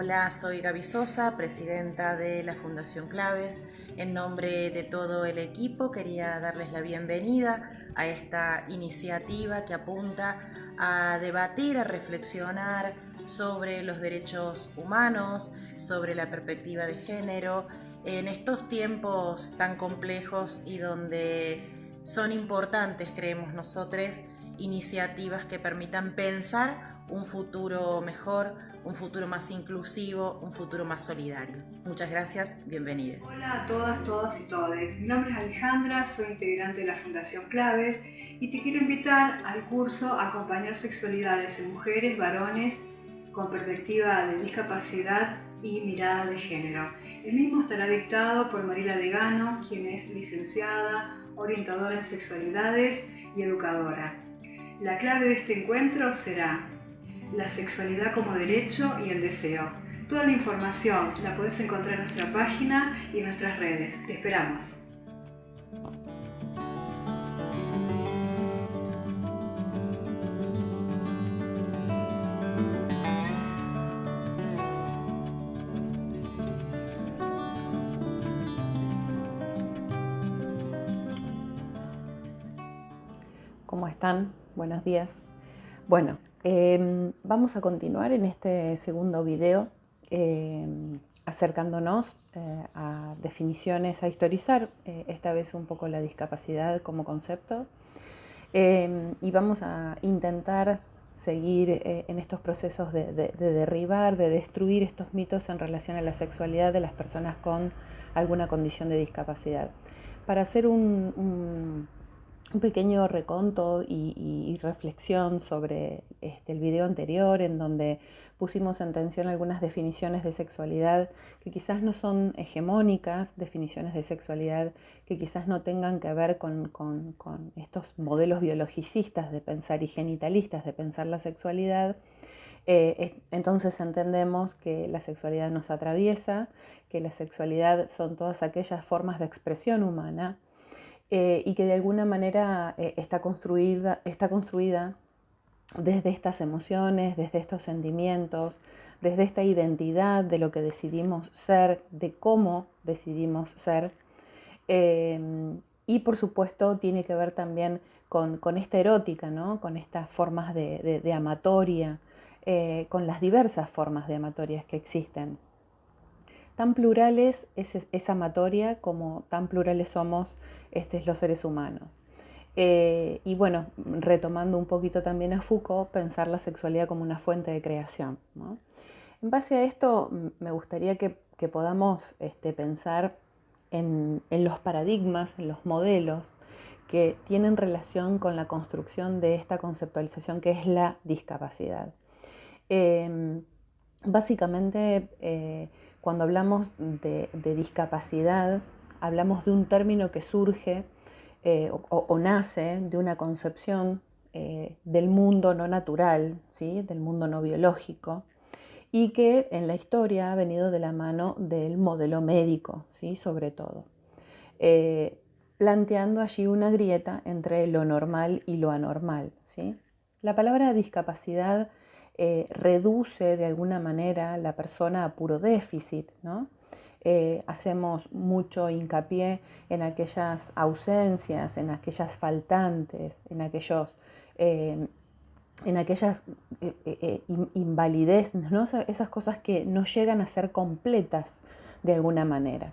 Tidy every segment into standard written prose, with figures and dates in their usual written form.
Hola, soy Gaby Sosa, presidenta de la Fundación Claves. En nombre de todo el equipo quería darles la bienvenida a esta iniciativa que apunta a debatir, a reflexionar sobre los derechos humanos, sobre la perspectiva de género, en estos tiempos tan complejos y donde son importantes, creemos nosotros, iniciativas que permitan pensar un futuro mejor, un futuro más inclusivo, un futuro más solidario. Muchas gracias, bienvenidos. Hola a todas, todas y todes. Mi nombre es Alejandra, soy integrante de la Fundación Claves y te quiero invitar al curso Acompañar sexualidades en mujeres, varones, con perspectiva de discapacidad y mirada de género. El mismo estará dictado por Mariela Degano, quien es licenciada, orientadora en sexualidades y educadora. La clave de este encuentro será la sexualidad como derecho y el deseo. Toda la información la podés encontrar en nuestra página y en nuestras redes. Te esperamos. ¿Cómo están? Buenos días. Bueno, vamos a continuar en este segundo video acercándonos a definiciones, a historizar esta vez un poco la discapacidad como concepto y vamos a intentar seguir en estos procesos de derribar, de destruir estos mitos en relación a la sexualidad de las personas con alguna condición de discapacidad. Para hacer un pequeño reconto y reflexión sobre el video anterior, en donde pusimos en tensión algunas definiciones de sexualidad que quizás no son hegemónicas, definiciones de sexualidad que quizás no tengan que ver con estos modelos biologicistas de pensar y genitalistas de pensar la sexualidad. Entonces entendemos que la sexualidad nos atraviesa, que la sexualidad son todas aquellas formas de expresión humana y que de alguna manera está construida desde estas emociones, desde estos sentimientos, desde esta identidad de lo que decidimos ser, de cómo decidimos ser. Y por supuesto tiene que ver también con esta erótica, ¿no? Con estas formas de amatoria, con las diversas formas de amatorias que existen. Tan plurales es amatoria como tan plurales somos los seres humanos. Y bueno, retomando un poquito también a Foucault, pensar la sexualidad como una fuente de creación, ¿no? En base a esto, me gustaría que podamos pensar en los paradigmas, en los modelos que tienen relación con la construcción de esta conceptualización que es la discapacidad. Básicamente, cuando hablamos de discapacidad, hablamos de un término que surge o nace de una concepción del mundo no natural, ¿sí? Del mundo no biológico, y que en la historia ha venido de la mano del modelo médico, ¿sí? Sobre todo, planteando allí una grieta entre lo normal y lo anormal, ¿sí? La palabra discapacidad reduce de alguna manera la persona a puro déficit, ¿no? Hacemos mucho hincapié en aquellas ausencias, en aquellas faltantes, en aquellas invalidez, ¿no? Esas cosas que no llegan a ser completas de alguna manera.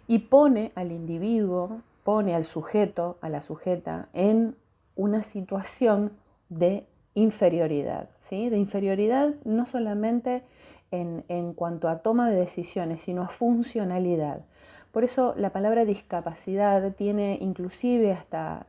Y pone al individuo, pone al sujeto, a la sujeta, en una situación de inferioridad, ¿sí? De inferioridad no solamente en cuanto a toma de decisiones, sino a funcionalidad. Por eso la palabra discapacidad tiene inclusive hasta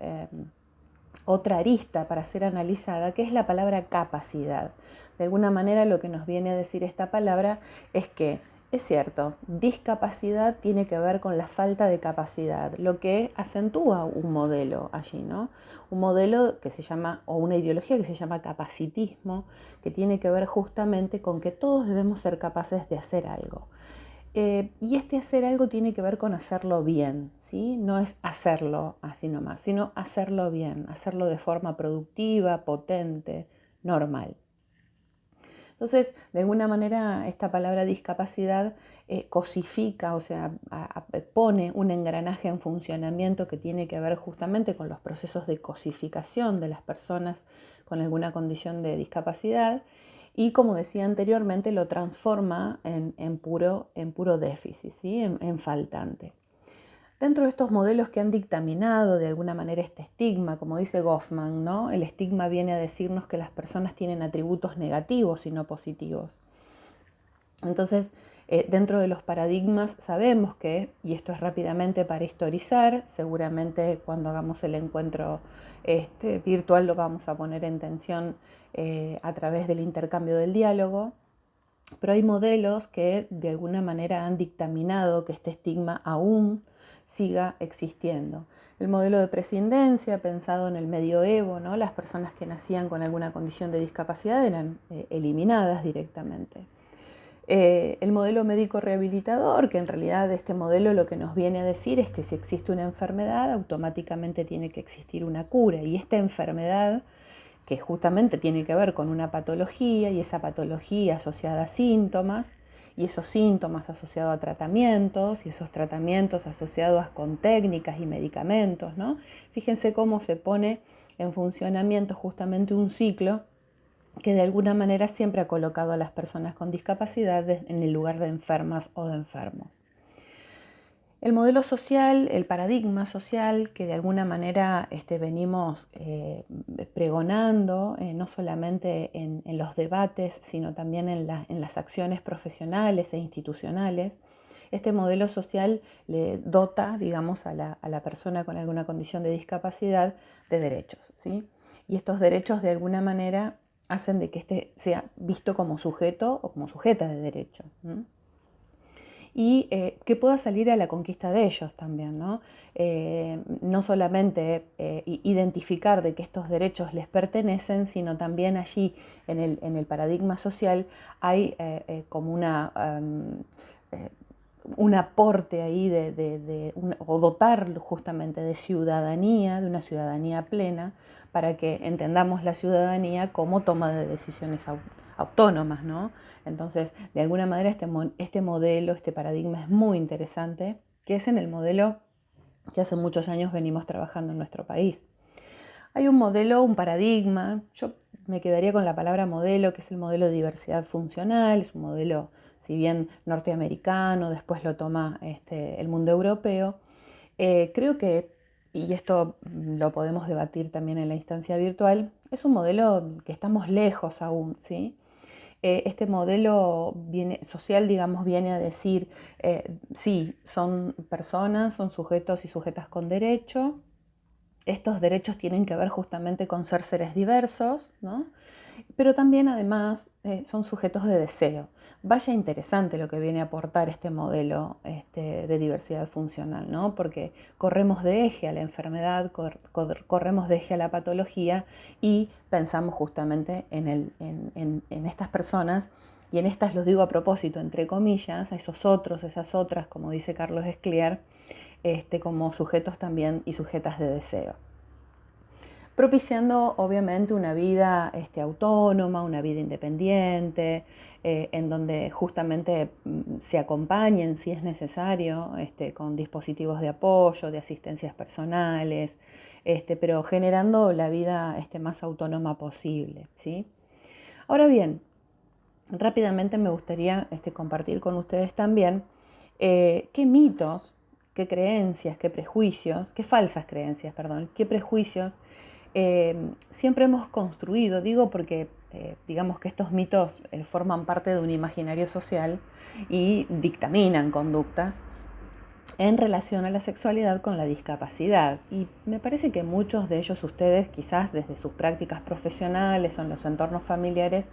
otra arista para ser analizada, que es la palabra capacidad. De alguna manera lo que nos viene a decir esta palabra es que es cierto, discapacidad tiene que ver con la falta de capacidad, lo que acentúa un modelo allí, ¿no? Un modelo que se llama, o una ideología que se llama capacitismo, que tiene que ver justamente con que todos debemos ser capaces de hacer algo. Y este hacer algo tiene que ver con hacerlo bien, ¿sí? No es hacerlo así nomás, sino hacerlo bien, hacerlo de forma productiva, potente, normal. Entonces, de alguna manera, esta palabra discapacidad cosifica, o sea, pone un engranaje en funcionamiento que tiene que ver justamente con los procesos de cosificación de las personas con alguna condición de discapacidad y, como decía anteriormente, lo transforma en puro déficit, ¿sí? En faltante. Dentro de estos modelos que han dictaminado de alguna manera este estigma, como dice Goffman, ¿no? El estigma viene a decirnos que las personas tienen atributos negativos y no positivos. Entonces, dentro de los paradigmas sabemos que, y esto es rápidamente para historizar, seguramente cuando hagamos el encuentro virtual lo vamos a poner en tensión a través del intercambio del diálogo, pero hay modelos que de alguna manera han dictaminado que este estigma aún siga existiendo. El modelo de prescindencia, pensado en el medioevo, ¿no? Las personas que nacían con alguna condición de discapacidad eran eliminadas directamente. El modelo médico rehabilitador, que en realidad este modelo lo que nos viene a decir es que si existe una enfermedad, automáticamente tiene que existir una cura. Y esta enfermedad, que justamente tiene que ver con una patología, y esa patología asociada a síntomas, y esos síntomas asociados a tratamientos, y esos tratamientos asociados con técnicas y medicamentos, ¿no? Fíjense cómo se pone en funcionamiento justamente un ciclo que de alguna manera siempre ha colocado a las personas con discapacidad en el lugar de enfermas o de enfermos. El modelo social, el paradigma social que de alguna manera venimos pregonando, no solamente en los debates, sino también en las acciones profesionales e institucionales, este modelo social le dota, digamos, a la persona con alguna condición de discapacidad de derechos, ¿sí? Y estos derechos de alguna manera hacen de que éste sea visto como sujeto o como sujeta de derecho, ¿no? Y que pueda salir a la conquista de ellos también, ¿no? No solamente identificar de que estos derechos les pertenecen, sino también allí en el paradigma social hay como un aporte ahí o dotar justamente de ciudadanía, de una ciudadanía plena, para que entendamos la ciudadanía como toma de decisiones autónomas, ¿no? Entonces, de alguna manera este modelo, este paradigma es muy interesante, que es en el modelo que hace muchos años venimos trabajando en nuestro país. Hay un modelo, un paradigma, yo me quedaría con la palabra modelo, que es el modelo de diversidad funcional, es un modelo, si bien norteamericano, después lo toma el mundo europeo. Creo que, y esto lo podemos debatir también en la instancia virtual, es un modelo que estamos lejos aún, ¿sí? Este modelo social, digamos, viene a decir, sí, son personas, son sujetos y sujetas con derecho. Estos derechos tienen que ver justamente con ser seres diversos, ¿no? Pero también además son sujetos de deseo. Vaya interesante lo que viene a aportar este modelo de diversidad funcional, ¿no? Porque corremos de eje a la enfermedad, corremos de eje a la patología y pensamos justamente en estas personas, y en estas los digo a propósito, entre comillas, a esos otros, esas otras, como dice Carlos Escliar, como sujetos también y sujetas de deseo, propiciando obviamente una vida autónoma, una vida independiente, en donde justamente se acompañen, si es necesario, con dispositivos de apoyo, de asistencias personales, pero generando la vida más autónoma posible, ¿sí? Ahora bien, rápidamente me gustaría compartir con ustedes también qué mitos, qué creencias, qué prejuicios, qué falsas creencias, perdón, qué prejuicios siempre hemos construido, digo porque digamos que estos mitos forman parte de un imaginario social y dictaminan conductas en relación a la sexualidad con la discapacidad. Y me parece que muchos de ellos ustedes, quizás desde sus prácticas profesionales o en los entornos familiares,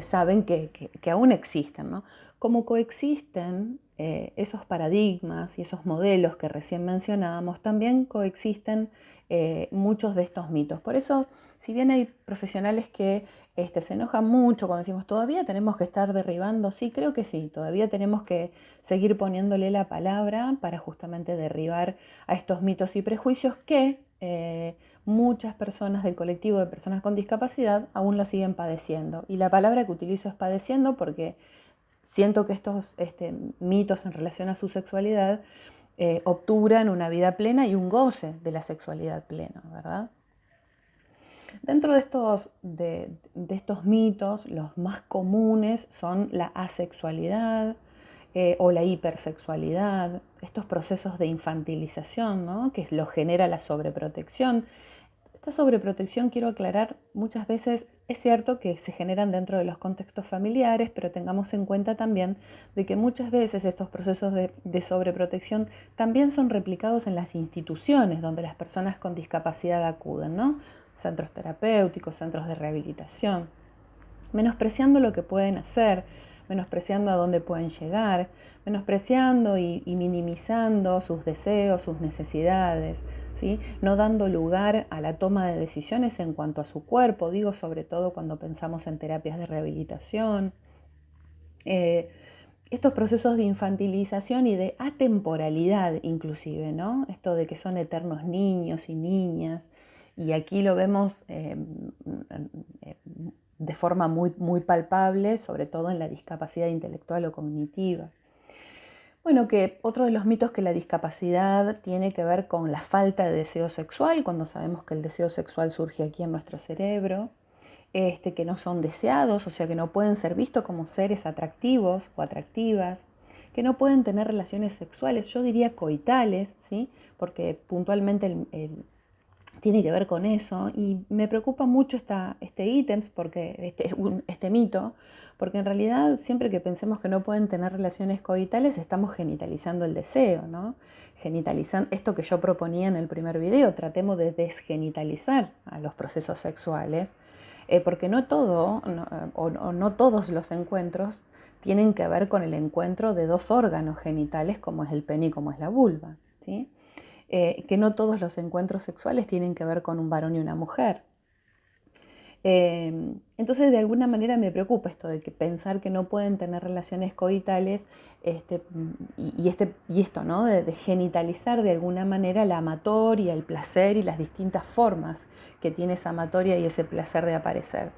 saben que aún existen, ¿no? Como coexisten esos paradigmas y esos modelos que recién mencionábamos, también coexisten muchos de estos mitos. Por eso, si bien hay profesionales que se enojan mucho cuando decimos todavía tenemos que estar derribando, sí, creo que sí, todavía tenemos que seguir poniéndole la palabra para justamente derribar a estos mitos y prejuicios que muchas personas del colectivo de personas con discapacidad aún lo siguen padeciendo. Y la palabra que utilizo es padeciendo porque siento que estos mitos en relación a su sexualidad obturan una vida plena y un goce de la sexualidad plena, ¿verdad? Dentro de estos mitos, los más comunes son la asexualidad o la hipersexualidad, estos procesos de infantilización, ¿no? Que lo genera la sobreprotección. Esta sobreprotección, quiero aclarar, muchas veces es cierto que se generan dentro de los contextos familiares, pero tengamos en cuenta también de que muchas veces estos procesos de sobreprotección también son replicados en las instituciones donde las personas con discapacidad acuden, ¿no? Centros terapéuticos, centros de rehabilitación, menospreciando lo que pueden hacer, menospreciando a dónde pueden llegar, menospreciando y minimizando sus deseos, sus necesidades, ¿sí? No dando lugar a la toma de decisiones en cuanto a su cuerpo, digo sobre todo cuando pensamos en terapias de rehabilitación. Estos procesos de infantilización y de atemporalidad inclusive, ¿no? Esto de que son eternos niños y niñas, y aquí lo vemos de forma muy palpable, sobre todo en la discapacidad intelectual o cognitiva. Bueno, que otro de los mitos que la discapacidad tiene que ver con la falta de deseo sexual, cuando sabemos que el deseo sexual surge aquí en nuestro cerebro, que no son deseados, o sea que no pueden ser vistos como seres atractivos o atractivas, que no pueden tener relaciones sexuales, yo diría coitales, ¿sí? Porque puntualmente tiene que ver con eso, y me preocupa mucho este ítems, porque este mito, porque en realidad siempre que pensemos que no pueden tener relaciones coitales estamos genitalizando el deseo, ¿no? Genitalizando esto que yo proponía en el primer video, tratemos de desgenitalizar a los procesos sexuales, porque no todo, no todos los encuentros tienen que ver con el encuentro de dos órganos genitales como es el pene y como es la vulva, ¿sí? Que no todos los encuentros sexuales tienen que ver con un varón y una mujer. Entonces, de alguna manera me preocupa esto de que pensar que no pueden tener relaciones coitales y esto, ¿no? De genitalizar de alguna manera la amatoria, el placer y las distintas formas que tiene esa amatoria y ese placer de aparecer.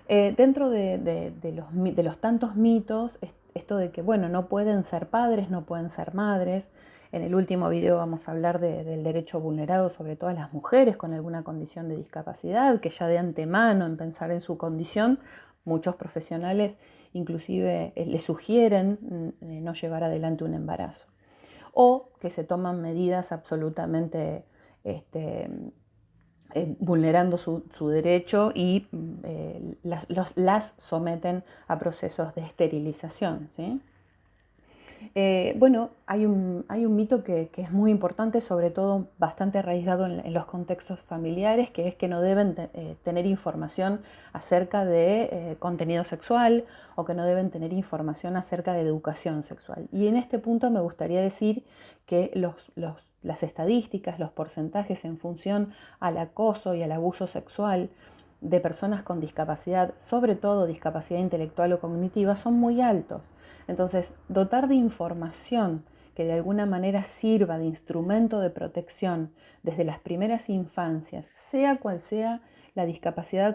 Dentro de los tantos mitos, esto de que, bueno, no pueden ser padres, no pueden ser madres. En el último video vamos a hablar del derecho vulnerado, sobre todo a las mujeres con alguna condición de discapacidad, que ya de antemano, en pensar en su condición, muchos profesionales inclusive le sugieren no llevar adelante un embarazo. O que se toman medidas absolutamente vulnerando su derecho y las someten a procesos de esterilización, ¿sí? Bueno, hay un mito que es muy importante, sobre todo bastante arraigado en los contextos familiares, que es que no deben tener información acerca de contenido sexual o que no deben tener información acerca de educación sexual. Y en este punto me gustaría decir que las estadísticas, los porcentajes en función al acoso y al abuso sexual de personas con discapacidad, sobre todo discapacidad intelectual o cognitiva, son muy altos. Entonces, dotar de información que de alguna manera sirva de instrumento de protección desde las primeras infancias, sea cual sea la discapacidad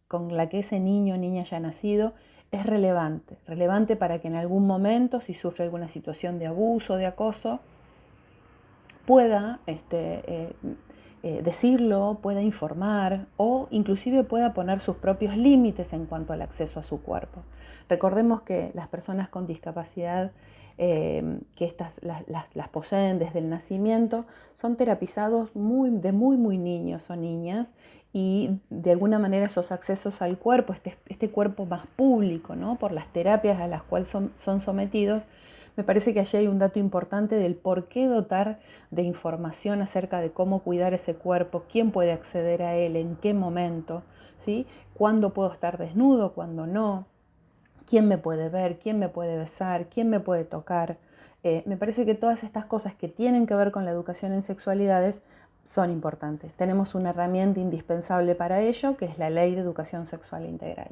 con la que ese niño o niña haya nacido, es relevante para que en algún momento, si sufre alguna situación de abuso, de acoso, pueda decirlo, pueda informar o inclusive pueda poner sus propios límites en cuanto al acceso a su cuerpo. Recordemos que las personas con discapacidad, que las poseen desde el nacimiento, son terapizados de muy niños o niñas, y de alguna manera esos accesos al cuerpo, este cuerpo más público, ¿no? Por las terapias a las cuales son sometidos, me parece que allí hay un dato importante del por qué dotar de información acerca de cómo cuidar ese cuerpo, quién puede acceder a él, en qué momento, ¿sí? Cuándo puedo estar desnudo, cuándo no, quién me puede ver, quién me puede besar, quién me puede tocar. Me parece que todas estas cosas que tienen que ver con la educación en sexualidades son importantes. Tenemos una herramienta indispensable para ello, que es la Ley de Educación Sexual Integral.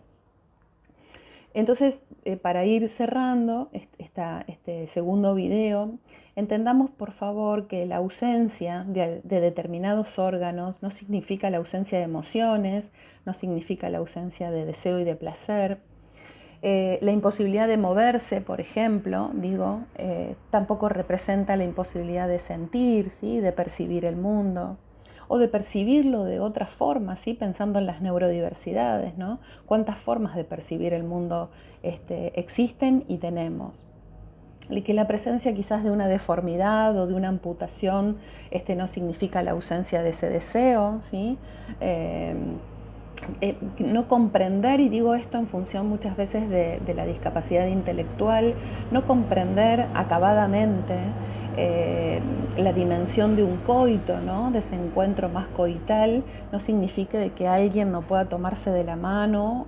Entonces, para ir cerrando este segundo video, entendamos por favor que la ausencia de determinados órganos no significa la ausencia de emociones, no significa la ausencia de deseo y de placer. La imposibilidad de moverse, por ejemplo, tampoco representa la imposibilidad de sentir, ¿sí? De percibir el mundo o de percibirlo de otra forma, ¿sí? Pensando en las neurodiversidades, ¿no? ¿Cuántas formas de percibir el mundo existen y tenemos? Y que la presencia quizás de una deformidad o de una amputación no significa la ausencia de ese deseo, ¿sí? No comprender, y digo esto en función muchas veces de la discapacidad intelectual, no comprender acabadamente la dimensión de un coito, ¿no? De ese encuentro más coital, no significa de que alguien no pueda tomarse de la mano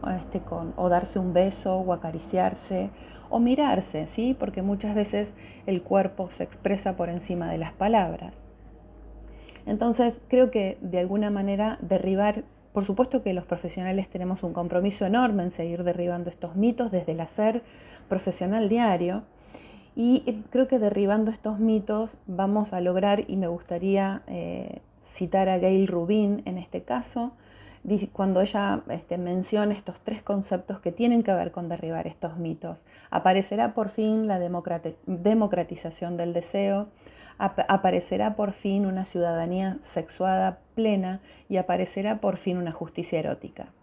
o darse un beso o acariciarse o mirarse, ¿sí? Porque muchas veces el cuerpo se expresa por encima de las palabras. Entonces creo que de alguna manera derribar, por supuesto que los profesionales tenemos un compromiso enorme en seguir derribando estos mitos desde el hacer profesional diario, y creo que derribando estos mitos vamos a lograr, y me gustaría citar a Gail Rubin en este caso, cuando ella menciona estos 3 conceptos que tienen que ver con derribar estos mitos. Aparecerá por fin la democratización del deseo, aparecerá por fin una ciudadanía sexuada plena y aparecerá por fin una justicia erótica.